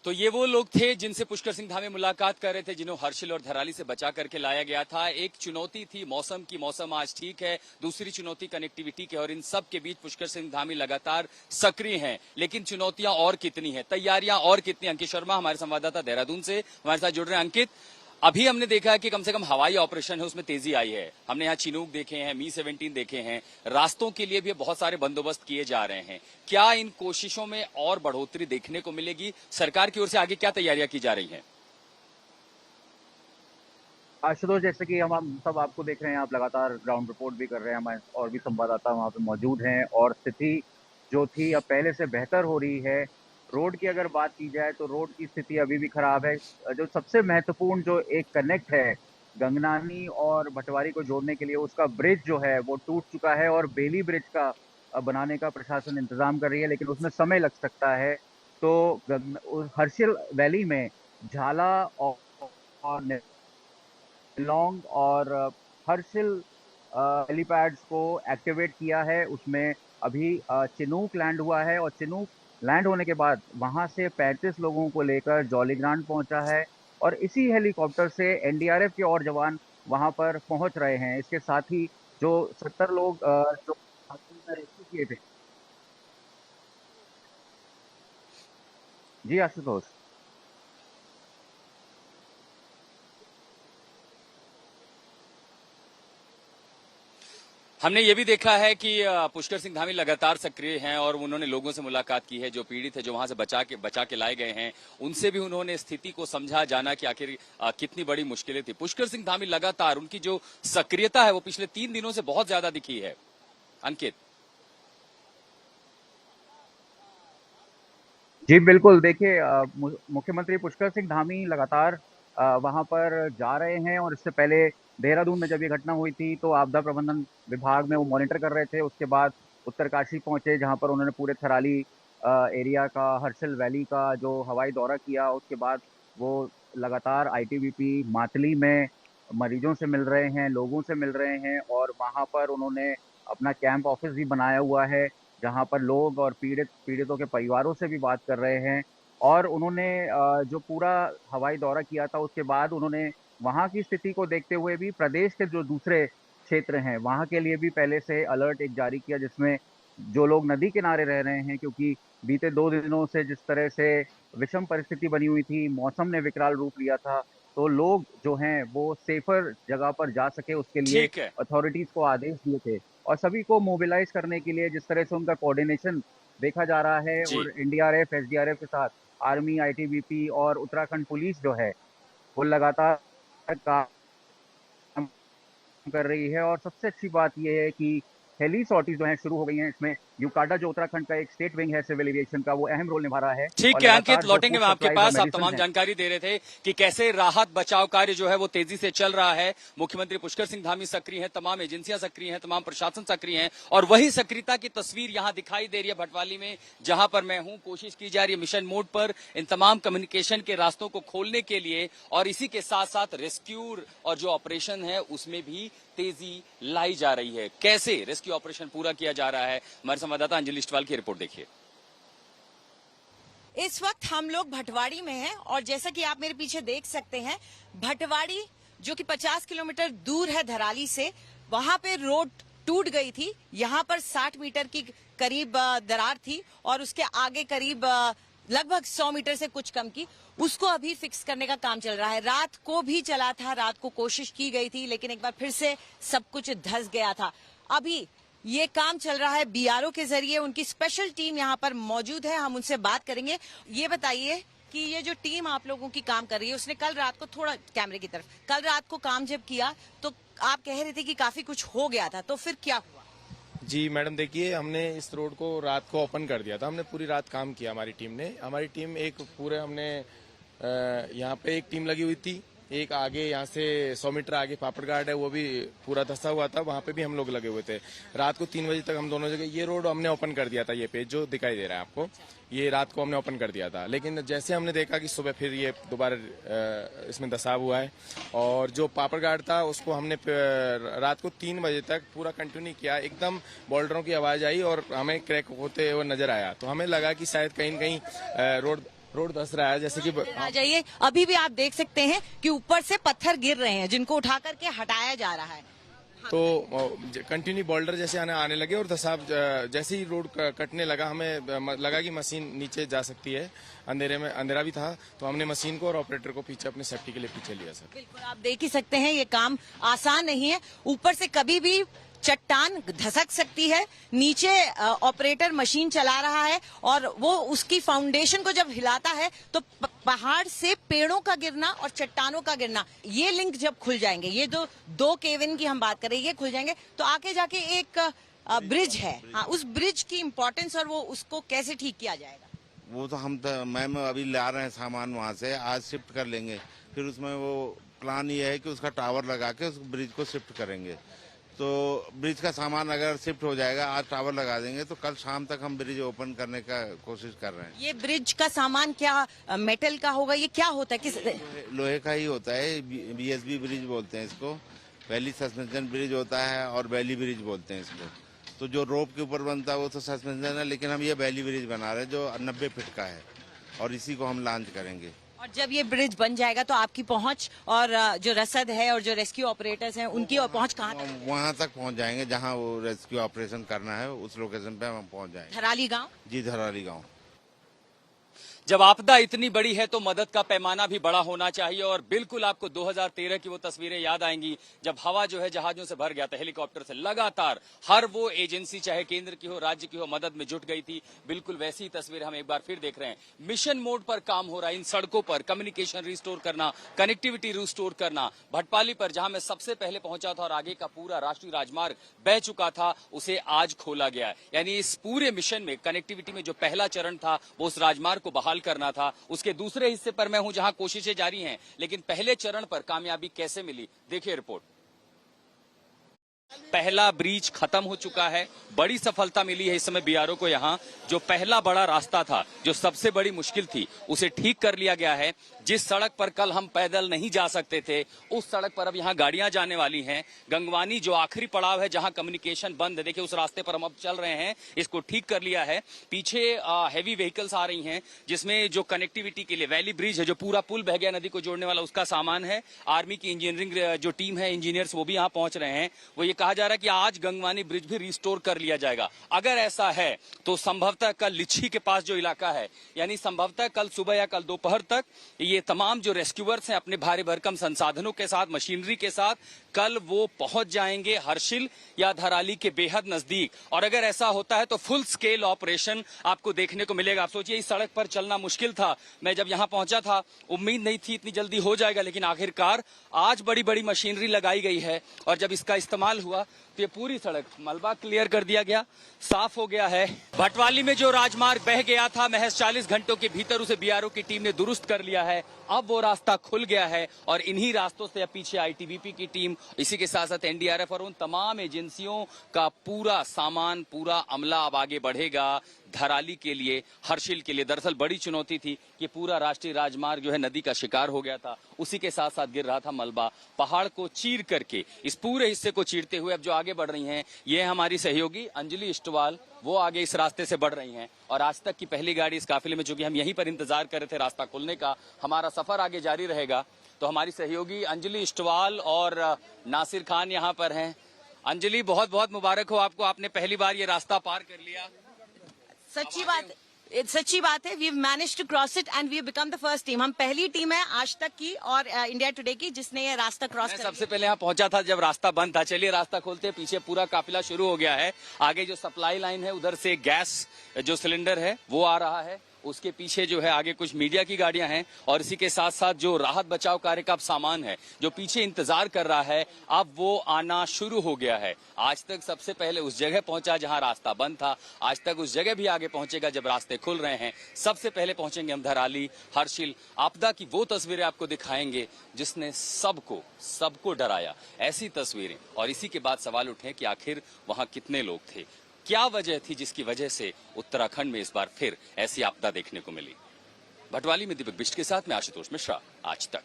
तो ये वो लोग थे जिनसे पुष्कर सिंह धामी मुलाकात कर रहे थे, जिन्हें हर्षिल और धराली से बचा करके लाया गया था। एक चुनौती थी मौसम की, मौसम आज ठीक है। दूसरी चुनौती कनेक्टिविटी की, और इन सब के बीच पुष्कर सिंह धामी लगातार सक्रिय हैं। लेकिन चुनौतियां और कितनी हैं, तैयारियां और कितनी। अंकित शर्मा हमारे संवाददाता देहरादून से हमारे साथ जुड़ रहे हैं। अंकित, अभी हमने देखा है कि कम से कम हवाई ऑपरेशन है उसमें तेजी आई है। हमने यहाँ चिनूक देखे हैं, मी-17 देखे हैं। रास्तों के लिए भी बहुत सारे बंदोबस्त किए जा रहे हैं। क्या इन कोशिशों में और बढ़ोतरी देखने को मिलेगी? सरकार की ओर से आगे क्या तैयारियां की जा रही हैं? आशुतोष, जैसे कि हम सब आपको देख रहे हैं, आप लगातार ग्राउंड रिपोर्ट भी कर रहे हैं, हमारे और भी संवाददाता वहाँ पे मौजूद हैं और स्थिति जो थी अब पहले से बेहतर हो रही है। रोड की अगर बात की जाए तो रोड की स्थिति अभी भी खराब है। जो सबसे महत्वपूर्ण जो एक कनेक्ट है गंगनानी और भटवारी को जोड़ने के लिए, उसका ब्रिज जो है वो टूट चुका है और बेली ब्रिज का बनाने का प्रशासन इंतजाम कर रही है, लेकिन उसमें समय लग सकता है। तो हर्षिल वैली में झाला और शिलोंग और हर्षिल हेलीपैड्स को एक्टिवेट किया है। उसमें अभी चिनूक लैंड हुआ है और चिनूक लैंड होने के बाद वहां से 35 लोगों को लेकर जौलीग्रांट पहुंचा है और इसी हेलीकॉप्टर से एनडीआरएफ के और जवान वहां पर पहुंच रहे हैं। इसके साथ ही जो 70 लोग जो रेस्क्यू किए थे। जी आशुतोष। हमने ये भी देखा है कि पुष्कर सिंह धामी लगातार सक्रिय हैं और उन्होंने लोगों से मुलाकात की है, जो पीड़ित है, जो वहां से बचा के लाए गए हैं। उनसे भी उन्होंने स्थिति को समझा, जाना कि आखिर कितनी बड़ी मुश्किलें थी। पुष्कर सिंह धामी लगातार, उनकी जो सक्रियता है वो पिछले 3 दिनों से बहुत ज्यादा दिखी है। अंकित। जी बिल्कुल, देखिए मुख्यमंत्री पुष्कर सिंह धामी लगातार वहां पर जा रहे हैं और इससे पहले देहरादून में जब ये घटना हुई थी तो आपदा प्रबंधन विभाग में वो मॉनिटर कर रहे थे। उसके बाद उत्तरकाशी पहुंचे, जहां पर उन्होंने पूरे थराली एरिया का, हर्षिल वैली का जो हवाई दौरा किया। उसके बाद वो लगातार आईटीबीपी मातली में मरीजों से मिल रहे हैं, लोगों से मिल रहे हैं और वहां पर उन्होंने अपना कैंप ऑफिस भी बनाया हुआ है, जहां पर लोग और पीड़ितों के परिवारों से भी बात कर रहे हैं। और उन्होंने जो पूरा हवाई दौरा किया था उसके बाद उन्होंने वहां की स्थिति को देखते हुए भी प्रदेश के जो दूसरे क्षेत्र हैं वहां के लिए भी पहले से अलर्ट एक जारी किया, जिसमें जो लोग नदी किनारे रह रहे हैं, क्योंकि बीते 2 दिनों से जिस तरह से विषम परिस्थिति बनी हुई थी, मौसम ने विकराल रूप लिया था, तो लोग जो हैं वो सेफर जगह पर जा सके उसके लिए ठीक है। अथॉरिटीज को आदेश दिए थे। और सभी को मोबिलाइज करने के लिए जिस तरह से उनका कोऑर्डिनेशन देखा जा रहा है, जी। और एनडीआरएफ एसडीआरएफ के साथ आर्मी, आईटीबीपी और उत्तराखंड पुलिस जो है वो लगातार काम कर रही है। और सबसे अच्छी बात यह है कि हेली सॉर्टीज जो है शुरू हो गई हैं। इसमें यूकाडा जो उत्तराखंड का एक स्टेट विंग है सिविल एविएशन का, वो अहम रोल निभा रहा है। और ठीक है अंकित, लगातार जो लौटेंगे फूड मैं आपके सप्लाईज और पास। आप मेडिसिन तमाम है। जानकारी दे रहे थे कि कैसे राहत बचाव कार्य जो है वो तेजी से चल रहा है। मुख्यमंत्री पुष्कर सिंह धामी सक्रिय हैं, तमाम एजेंसियां सक्रिय हैं, तमाम प्रशासन सक्रिय हैं, और वही सक्रियता की तस्वीर यहां दिखाई दे रही है भटवाली में, जहां पर मैं हूं। कोशिश की जा रही है मिशन मोड पर इन तमाम कम्युनिकेशन के रास्तों को खोलने के लिए, और इसी के साथ साथ रेस्क्यू और जो ऑपरेशन है उसमें भी तेजी लाई जा रही है। कैसे रेस्क्यू ऑपरेशन पूरा किया जा रहा है, हमारे संवाददाता अंजलि इस्टवाल की रिपोर्ट देखिए। इस वक्त हम लोग भटवाड़ी में हैं और जैसा कि आप मेरे पीछे देख सकते हैं, भटवाड़ी जो कि 50 किलोमीटर दूर है धराली से, वहां पे रोड टूट गई थी। यहाँ पर 60 मीटर की करीब दरार थी और उसके आगे करीब लगभग 100 मीटर से कुछ कम की, उसको अभी फिक्स करने का काम चल रहा है। रात को भी चला था, रात को कोशिश की गई थी, लेकिन एक बार फिर से सब कुछ धंस गया था। अभी ये काम चल रहा है बीआरओ के जरिए। उनकी स्पेशल टीम यहाँ पर मौजूद है, हम उनसे बात करेंगे। ये बताइए कि ये जो टीम आप लोगों की काम कर रही है, उसने कल रात को, थोड़ा कैमरे की तरफ, कल रात को काम जब किया तो आप कह रहे थे कि काफी कुछ हो गया था, तो फिर क्या हुआ? जी मैडम, देखिए हमने इस रोड को रात को ओपन कर दिया था। हमने पूरी रात काम किया, हमारी टीम एक पूरे हमने यहाँ पे एक टीम लगी हुई थी, एक आगे यहाँ से 100 मीटर आगे पापड़ घाट है, वो भी पूरा धंसा हुआ था, वहाँ पे भी हम लोग लगे हुए थे। रात को 3 बजे तक हम दोनों जगह ये रोड हमने ओपन कर दिया था। ये पेज जो दिखाई दे रहा है आपको, ये रात को हमने ओपन कर दिया था। लेकिन जैसे हमने देखा कि सुबह फिर ये दोबारा इसमें धंसा हुआ है, और जो पापड़ घाट था उसको हमने रात को 3 बजे तक पूरा कंटिन्यू किया। एकदम बोल्डरों की आवाज आई और हमें क्रैक होते हुए नजर आया, तो हमें लगा कि शायद कहीं न कहीं रोड रोड धंस रहा है, जैसे कि आ जाइए, अभी भी आप देख सकते हैं कि ऊपर से पत्थर गिर रहे हैं जिनको उठा करके हटाया जा रहा है। तो कंटिन्यू बोल्डर जैसे आने लगे और साहब जैसे ही रोड कटने लगा हमें लगा कि मशीन नीचे जा सकती है। अंधेरे में अंधेरा भी था तो हमने मशीन को और ऑपरेटर को पीछे अपनी सेफ्टी के लिए पीछे लिया सर। बिल्कुल, आप देख ही सकते हैं ये काम आसान नहीं है। ऊपर से कभी भी चट्टान धसक सकती है, नीचे ऑपरेटर मशीन चला रहा है और वो उसकी फाउंडेशन को जब हिलाता है तो पहाड़ से पेड़ों का गिरना और चट्टानों का गिरना, ये लिंक जब खुल जाएंगे, ये जो दो केविन की हम बात करें, ये खुल जाएंगे तो आगे जाके एक ब्रिज है। हाँ, उस ब्रिज की इम्पोर्टेंस और वो उसको कैसे ठीक किया जाएगा वो तो हम मैम अभी ला रहे हैं सामान वहाँ से, आज शिफ्ट कर लेंगे। फिर उसमें वो प्लान ये है कि उसका टावर लगा के उस ब्रिज को शिफ्ट करेंगे। तो ब्रिज का सामान अगर शिफ्ट हो जाएगा, आज टावर लगा देंगे तो कल शाम तक हम ब्रिज ओपन करने का कोशिश कर रहे हैं। ये ब्रिज का सामान क्या मेटल का होगा, ये क्या होता है, किस लोहे का ही होता है, बीएसबी ब्रिज बोलते हैं इसको। वैली सस्पेंशन ब्रिज होता है और वैली ब्रिज बोलते हैं इसको। तो जो रोप के ऊपर बनता है वो तो सस्पेंशन है, लेकिन हम ये वैली ब्रिज बना रहे हैं जो 90 फीट का है और इसी को हम लॉन्च करेंगे। और जब ये ब्रिज बन जाएगा तो आपकी पहुंच और जो रसद है और जो रेस्क्यू ऑपरेटर्स हैं उनकी पहुंच कहाँ तक? वहाँ तक पहुँच जाएंगे जहाँ वो रेस्क्यू ऑपरेशन करना है, उस लोकेशन पे हम पहुँच जाएंगे। धराली गांव? जी, धराली गाँव। जब आपदा इतनी बड़ी है तो मदद का पैमाना भी बड़ा होना चाहिए और बिल्कुल आपको 2013 की वो तस्वीरें याद आएंगी जब हवा जो है जहाजों से भर गया था, हेलीकॉप्टर से लगातार हर वो एजेंसी चाहे केंद्र की हो राज्य की हो मदद में जुट गई थी। बिल्कुल वैसी तस्वीर हम एक बार फिर देख रहे हैं। मिशन मोड पर काम हो रहा है इन सड़कों पर, कम्युनिकेशन रिस्टोर करना, कनेक्टिविटी रिस्टोर करना। भटपाली पर जहां मैं सबसे पहले पहुंचा था और आगे का पूरा राष्ट्रीय राजमार्ग बह चुका था, उसे आज खोला गया है। यानी इस पूरे मिशन में कनेक्टिविटी में जो पहला चरण था वो उस राजमार्ग को बहाल करना था, उसके दूसरे हिस्से पर मैं हूं जहां कोशिशें जारी हैं। लेकिन पहले चरण पर कामयाबी कैसे मिली, देखिए रिपोर्ट। पहला ब्रिज खत्म हो चुका है, बड़ी सफलता मिली है इस समय बीआरओ को। यहाँ जो पहला बड़ा रास्ता था, जो सबसे बड़ी मुश्किल थी, उसे ठीक कर लिया गया है। जिस सड़क पर कल हम पैदल नहीं जा सकते थे, उस सड़क पर अब यहाँ गाड़ियां जाने वाली हैं। गंगवानी जो आखिरी पड़ाव है जहां कम्युनिकेशन बंद है, देखिए उस रास्ते पर हम अब चल रहे हैं, इसको ठीक कर लिया है। पीछे हैवी व्हीकल्स आ रही हैं जिसमें जो कनेक्टिविटी के लिए वैली ब्रिज है, जो पूरा पुल बह गया नदी को जोड़ने वाला, उसका सामान है। आर्मी की इंजीनियरिंग जो टीम है, इंजीनियर्स, वो भी यहाँ पहुंच रहे हैं। वो ये कहा जा रहा है कि आज गंगवानी ब्रिज भी रिस्टोर कर लिया जाएगा। अगर ऐसा है तो संभवतः कल लिच्छी के पास जो इलाका है, यानी संभवतः कल सुबह या कल दोपहर तक ये तमाम जो रेस्क्यूअर्स हैं अपने भारी भरकम संसाधनों के साथ, मशीनरी के साथ, कल वो पहुंच जाएंगे हर्षिल या धराली के बेहद नजदीक। और अगर ऐसा होता है तो फुल स्केल ऑपरेशन आपको देखने को मिलेगा। आप सोचिए, इस सड़क पर चलना मुश्किल था। मैं जब यहां पहुंचा था उम्मीद नहीं थी इतनी जल्दी हो जाएगा, लेकिन आखिरकार आज बड़ी बड़ी मशीनरी लगाई गई है और जब इसका इस्तेमाल हुआ तो ये पूरी सड़क मलबा क्लियर कर दिया गया, साफ हो गया है। भटवाली में जो राजमार्ग बह गया था, महज 40 घंटों के भीतर उसे बीआरओ की टीम ने दुरुस्त कर लिया है। अब वो रास्ता खुल गया है और इन्हीं रास्तों से अब पीछे आईटीबीपी की टीम, इसी के साथ साथ एनडीआरएफ और उन तमाम एजेंसियों का पूरा सामान, पूरा अमला अब आगे बढ़ेगा धराली के लिए, हर्षिल के लिए। दरअसल बड़ी चुनौती थी कि पूरा राष्ट्रीय राजमार्ग जो है नदी का शिकार हो गया था, उसी के साथ साथ गिर रहा था मलबा। पहाड़ को चीर करके, इस पूरे हिस्से को चीरते हुए अब जो आगे बढ़ रही हैं ये हमारी सहयोगी अंजलि इस्टवाल, वो आगे इस रास्ते से बढ़ रही हैं। और आज तक की पहली गाड़ी इस काफिले में, चूंकि हम यहीं पर इंतजार कर रहे थे रास्ता खुलने का, हमारा सफर आगे जारी रहेगा। तो हमारी सहयोगी अंजलि इस्टवाल और नासिर खान यहाँ पर हैं। अंजलि, बहुत बहुत मुबारक हो आपको, आपने पहली बार ये रास्ता पार कर लिया। सच्ची बात है, we manage to cross it and we become the first team. हम पहली टीम है आज तक की और इंडिया टुडे की जिसने ये रास्ता क्रॉस कर लिया। सबसे पहले यहाँ पहुंचा था जब रास्ता बंद था। चलिए रास्ता खोलते हैं, पीछे पूरा काफिला शुरू हो गया है। आगे जो सप्लाई लाइन है, उधर से गैस जो सिलेंडर है वो आ रहा है। उसके पीछे जो है आगे कुछ मीडिया की गाड़ियां हैं और इसी के साथ साथ जो राहत बचाव कार्य का सामान है जो पीछे इंतजार कर रहा है, अब वो आना शुरू हो गया है। आज तक सबसे पहले उस जगह पहुंचा जहां रास्ता बंद था, आज तक उस जगह भी आगे पहुंचेगा जब रास्ते खुल रहे हैं। सबसे पहले पहुंचेंगे हम धराली, हर्षिल। आपदा की वो तस्वीरें आपको दिखाएंगे जिसने सबको डराया, ऐसी तस्वीरें। और इसी के बाद सवाल उठे कि आखिर वहां कितने लोग थे, क्या वजह थी जिसकी वजह से उत्तराखंड में इस बार फिर ऐसी आपदा देखने को मिली। भटवाली में दीपक बिष्ट के साथ मैं आशुतोष मिश्रा, आज तक।